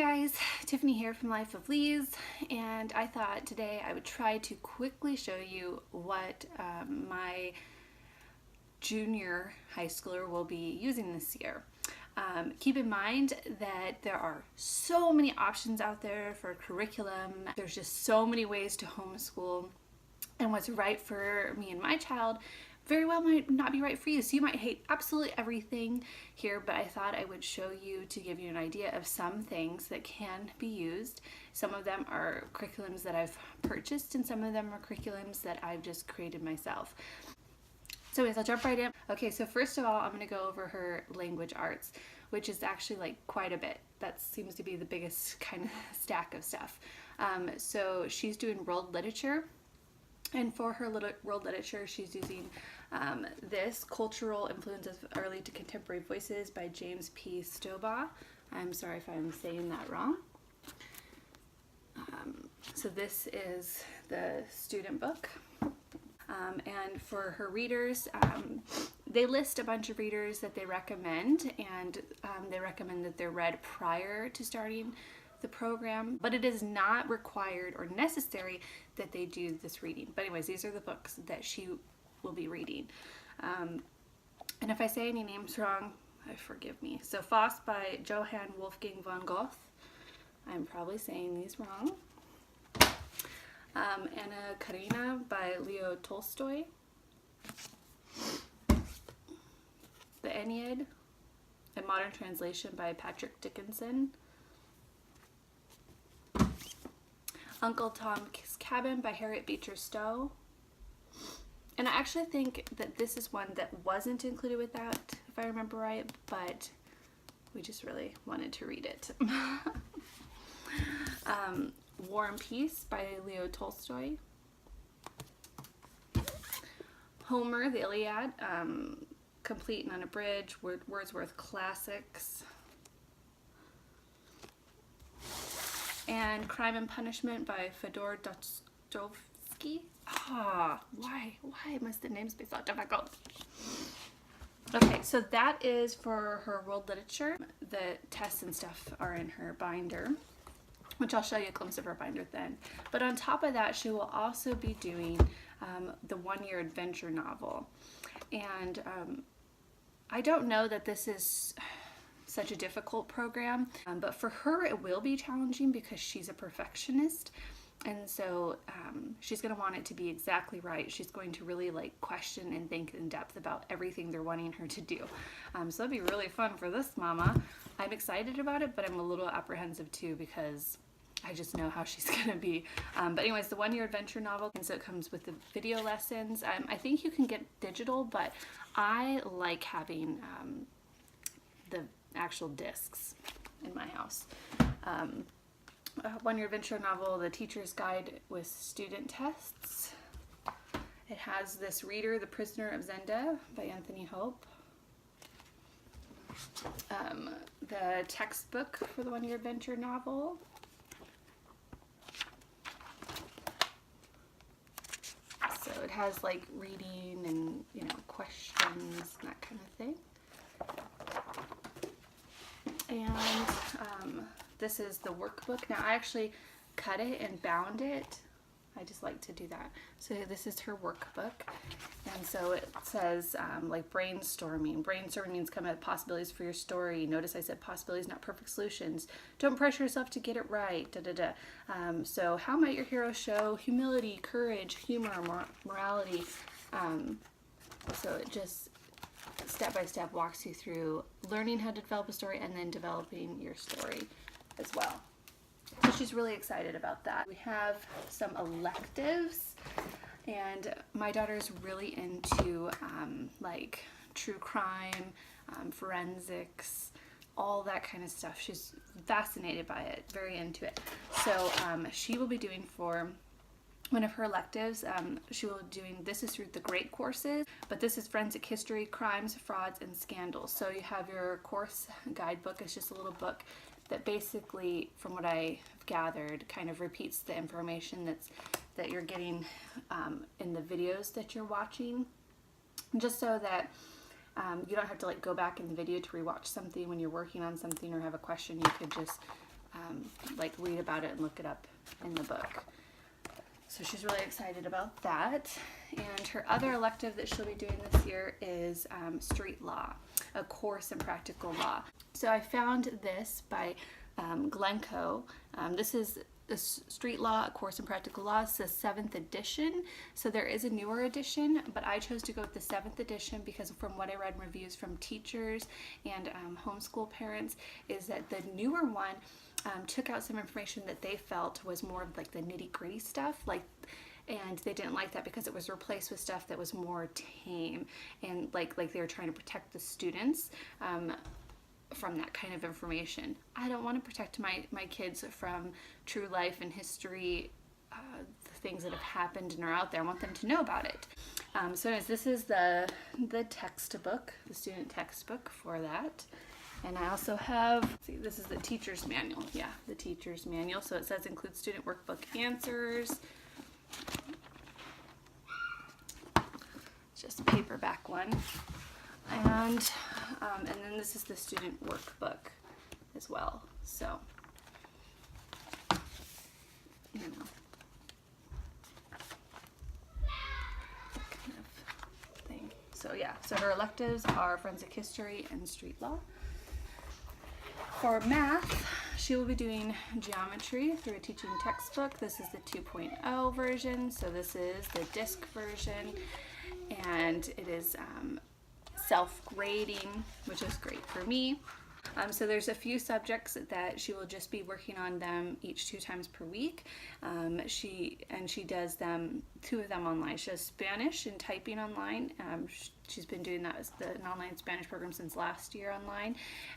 guys, Tiffany here from Life of Lee's, and I thought today I would try to quickly show you what my junior high schooler will be using this year. Keep in mind that there are so many options out there for curriculum. There's just so many ways to homeschool, and what's right for me and my child very well might not be right for you. So you might hate absolutely everything here, but I thought I would show you to give you an idea of some things that can be used. Some of them are curriculums that I've purchased, and some of them are curriculums that I've just created myself. So anyways, I'll jump right in. Okay, so first of all, I'm going to go over her language arts, which is actually like quite a bit. That seems to be the biggest kind of stack of stuff. So she's doing world literature. And for her world literature, she's using this Cultural Influences of Early to Contemporary Voices by James P. Stobaugh. I'm sorry if I'm saying that wrong. So this is the student book. And for her readers, they list a bunch of readers that they recommend, and they recommend that they're read prior to starting the program, but it is not required or necessary that they do this reading. But anyways, these are the books that she will be reading. And if I say any names wrong, forgive me. So Faust by Johann Wolfgang von Goethe. I'm probably saying these wrong. Anna Karenina by Leo Tolstoy. The Aeneid, a modern translation by Patrick Dickinson. Uncle Tom's Cabin by Harriet Beecher Stowe. And I actually think that this is one that wasn't included with that, if I remember right, but we just really wanted to read it. War and Peace by Leo Tolstoy. Homer, the Iliad, complete and unabridged, Wordsworth classics. And Crime and Punishment by Fyodor Dostoevsky. Why must the names be so difficult? Okay, so that is for her world literature. The tests and stuff are in her binder, which I'll show you a glimpse of her binder then. But on top of that, she will also be doing the one-year adventure novel. And I don't know that this is such a difficult program, but for her it will be challenging because she's a perfectionist, and so she's going to want it to be exactly right. She's going to really like question and think in depth about everything they're wanting her to do. So that'll be really fun for this mama. I'm excited about it, but I'm a little apprehensive too because I just know how she's going to be. But anyways, the one-year adventure novel, and so it comes with the video lessons. I think you can get digital, but I like having the actual discs in my house. One-year adventure novel, The Teacher's Guide with Student Tests. It has this reader, The Prisoner of Zenda by Anthony Hope. The textbook for the one-year adventure novel. So it has like reading and, you know, questions and that kind of thing. And this is the workbook. Now I actually cut it and bound it. I just like to do that. So this is her workbook. And so it says like brainstorming. Brainstorming means come up with possibilities for your story. Notice I said possibilities, not perfect solutions. Don't pressure yourself to get it right. So how might your hero show humility, courage, humor, morality? So it just step by step walks you through learning how to develop a story and then developing your story as well. So she's really excited about that. We have some electives, and my daughter's really into like true crime, forensics, all that kind of stuff. She's fascinated by it, very into it. So she will be doing for one of her electives, she will be doing, this is through the GREAT courses, but this is forensic history, crimes, frauds, and scandals. So you have your course guidebook. It's just a little book that basically, from what I have gathered, kind of repeats the information that you're getting in the videos that you're watching, just so that you don't have to like go back in the video to rewatch something when you're working on something or have a question. You could just like read about it and look it up in the book. So she's really excited about that. And her other elective that she'll be doing this year is street law, a course in practical law. So I found this by Glencoe. This is the Street Law, A Course in Practical Law. It's the 7th edition. So there is a newer edition, but I chose to go with the 7th edition because from what I read in reviews from teachers and homeschool parents is that the newer one took out some information that they felt was more of like the nitty-gritty stuff, and they didn't like that because it was replaced with stuff that was more tame and like they were trying to protect the students from that kind of information. I don't want to protect my kids from true life and history, the things that have happened and are out there. I want them to know about it. So anyways, this is the textbook, the student textbook for that. And I also have, see, this is the teacher's manual. Yeah, the teacher's manual. So it says include student workbook answers. It's just a paperback one. And then this is the student workbook as well. So, you know, kind of thing. So yeah, so her electives are forensic history and street law. For math, she will be doing geometry through a teaching textbook. This is the 2.0 version, so this is the disc version, and it is self-grading, which is great for me. So there's a few subjects that she will just be working on them each 2 times per week. She does them, 2 of them online. She does Spanish and typing online. She's been doing that as an online Spanish program since last year online,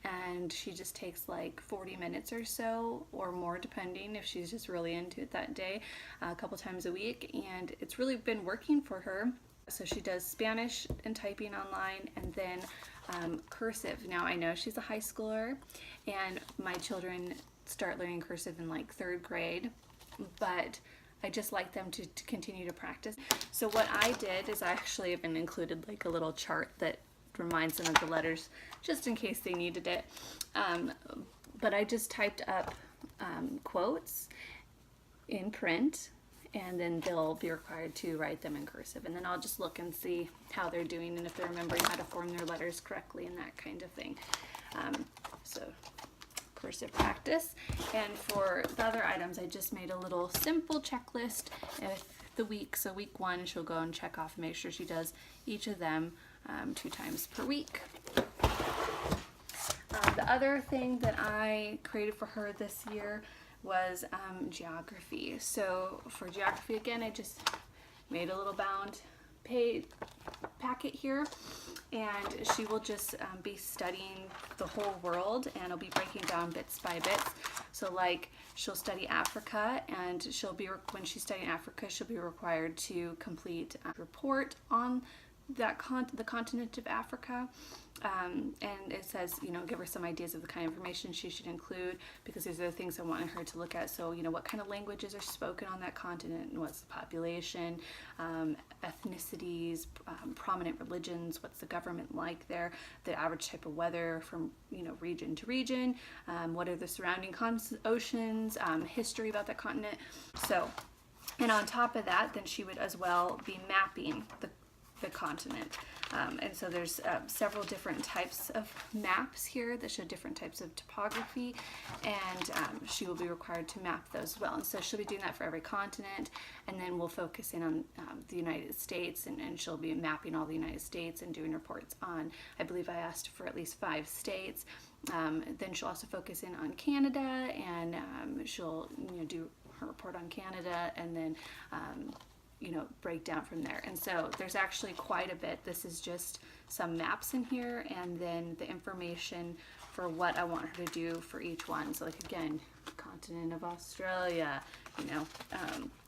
and she just takes like 40 minutes or so or more depending if she's just really into it that day, a couple times a week, and it's really been working for her. So she does Spanish and typing online, and then cursive. Now I know she's a high schooler and my children start learning cursive in like 3rd grade, but I just like them to continue to practice. So what I did is I actually even included like a little chart that reminds them of the letters just in case they needed it. But I just typed up quotes in print, and then they'll be required to write them in cursive, and then I'll just look and see how they're doing and if they're remembering how to form their letters correctly and that kind of thing. So cursive practice. And for the other items, I just made a little simple checklist of the week. So week 1, she'll go and check off and make sure she does each of them 2 times per week. The other thing that I created for her this year was geography. So for geography, again, I just made a little bound packet here, and she will just be studying the whole world, and I'll be breaking down bits by bits. So like she'll study Africa, and when she's studying Africa, she'll be required to complete a report on that the continent of Africa. And it says, you know, give her some ideas of the kind of information she should include, because these are the things I wanted her to look at. So, you know, what kind of languages are spoken on that continent, and what's the population, ethnicities, prominent religions, what's the government like there, the average type of weather from, you know, region to region, what are the surrounding oceans, history about that continent. So, and on top of that, then she would as well be mapping the continent. And so there's several different types of maps here that show different types of topography, and she will be required to map those as well. And so she'll be doing that for every continent, and then we'll focus in on the United States, and she'll be mapping all the United States and doing reports on, I believe I asked for at least 5 states. Then she'll also focus in on Canada, and she'll, you know, do her report on Canada, and then you know, break down from there. And so there's actually quite a bit. This is just some maps in here, and then the information for what I want her to do for each one. So like, again, continent of Australia, you know,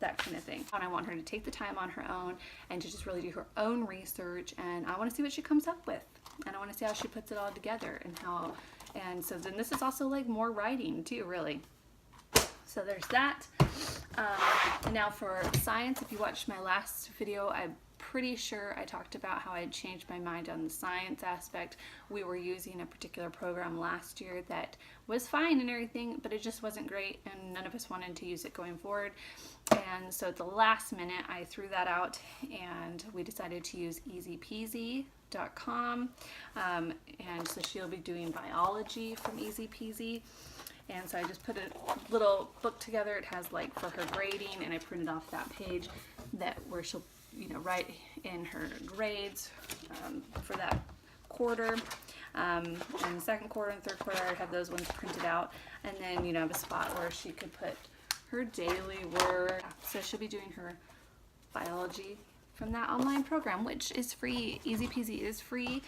that kind of thing. And I want her to take the time on her own and to just really do her own research, and I want to see what she comes up with, and I want to see how she puts it all together, and so then this is also like more writing too, really. So there's that. And now for science, if you watched my last video, I pretty sure I talked about how I had changed my mind on the science aspect. We were using a particular program last year that was fine and everything, but it just wasn't great, and none of us wanted to use it going forward. And so at the last minute, I threw that out, and we decided to use easypeasy.com. And so she'll be doing biology from Easy Peasy. And so I just put a little book together. It has like for her grading, and I printed off that page where she'll, write in her grades for that quarter. And the second quarter and third quarter, I have those ones printed out. And then, I have a spot where she could put her daily work. So she'll be doing her biology from that online program, which is free. Easy Peasy is free.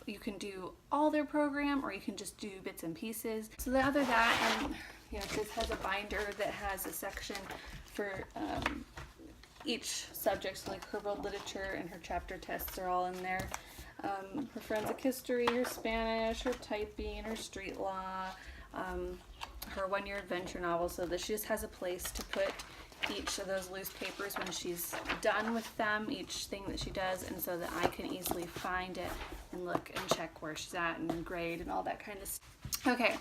You can do all their program, or you can just do bits and pieces. So the other that, and this has a binder that has a section for each subject, so like her world literature and her chapter tests are all in there. Her forensic history, her Spanish, her typing, her street law, her one-year adventure novel, so that she just has a place to put each of those loose papers when she's done with them, each thing that she does, and so that I can easily find it and look and check where she's at and grade and all that kind of stuff. Okay,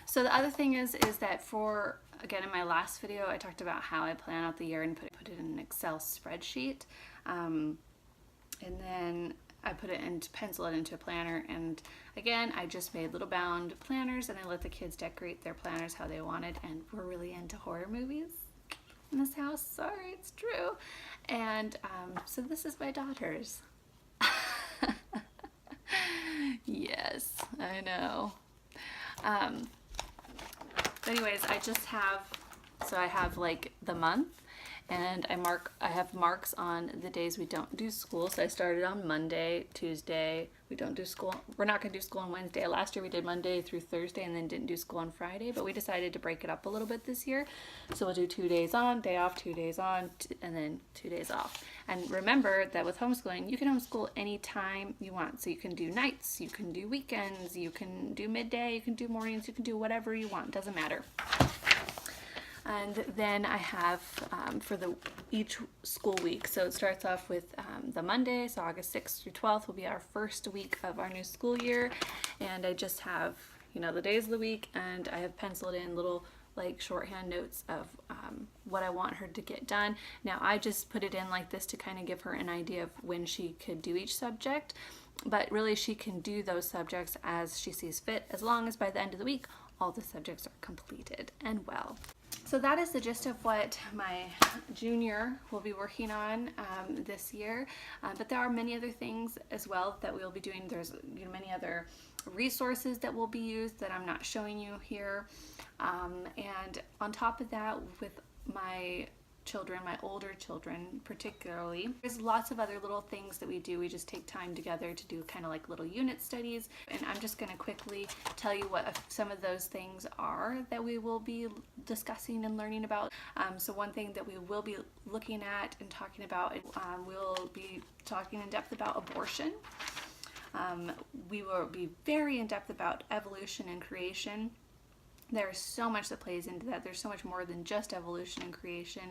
so the other thing is that again, in my last video, I talked about how I plan out the year and put it in an Excel spreadsheet, and then I pencil it into a planner, and again, I just made little bound planners, and I let the kids decorate their planners how they wanted, and we're really into horror movies in this house. Sorry, it's true. And so this is my daughter's. Yes, I know. But anyways, I have like the month, and I have marks on the days we don't do school. So I started on Monday, Tuesday, we don't do school. We're not going to do school on Wednesday. Last year we did Monday through Thursday and then didn't do school on Friday, but we decided to break it up a little bit this year. So we'll do 2 days on, day off, 2 days on, and then 2 days off. And remember that with homeschooling, you can homeschool anytime you want. So you can do nights, you can do weekends, you can do midday, you can do mornings, you can do whatever you want, doesn't matter. And then I have for each school week. So it starts off with the Monday, so August 6th through 12th will be our first week of our new school year. And I just have, the days of the week, and I have penciled in little like shorthand notes of what I want her to get done. Now I just put it in like this to kind of give her an idea of when she could do each subject, but really she can do those subjects as she sees fit, as long as by the end of the week all the subjects are completed and well. So that is the gist of what my junior will be working on this year, but there are many other things as well that we'll be doing. There's many other resources that will be used that I'm not showing you here, and on top of that, with my children, my older children particularly, there's lots of other little things that we do. We just take time together to do kind of like little unit studies, and I'm just going to quickly tell you what some of those things are that we will be discussing and learning about. So one thing that we will be looking at and talking about, we'll be talking in depth about abortion. We will be very in depth about evolution and creation. There's so much that plays into that. There's so much more than just evolution and creation.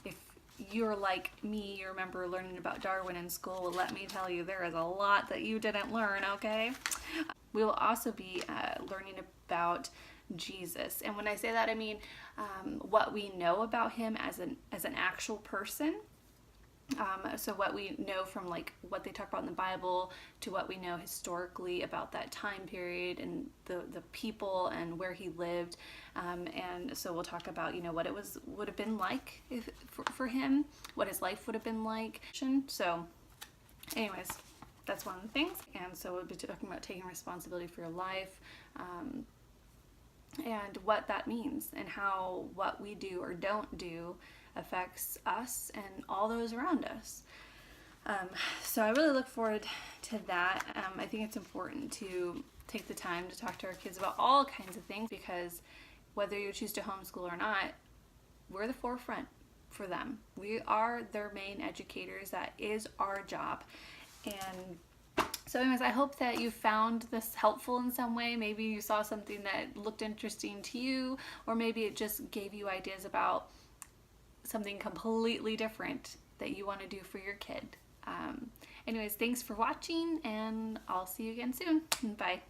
If you're like me, you remember learning about Darwin in school, well, let me tell you, there is a lot that you didn't learn, okay? We will also be learning about Jesus. And when I say that, I mean what we know about him as an actual person. So what we know from like what they talk about in the Bible to what we know historically about that time period and the people and where he lived, and so we'll talk about what it would have been like for him, what his life would have been like. So anyways, that's one of the things. And so we'll be talking about taking responsibility for your life, and what that means, and how what we do or don't do affects us and all those around us. So I really look forward to that. I think it's important to take the time to talk to our kids about all kinds of things, because whether you choose to homeschool or not, we're the forefront for them. We are their main educators. That is our job. And so anyways, I hope that you found this helpful in some way. Maybe you saw something that looked interesting to you, or maybe it just gave you ideas about something completely different that you want to do for your kid. Anyways, thanks for watching, and I'll see you again soon. Bye.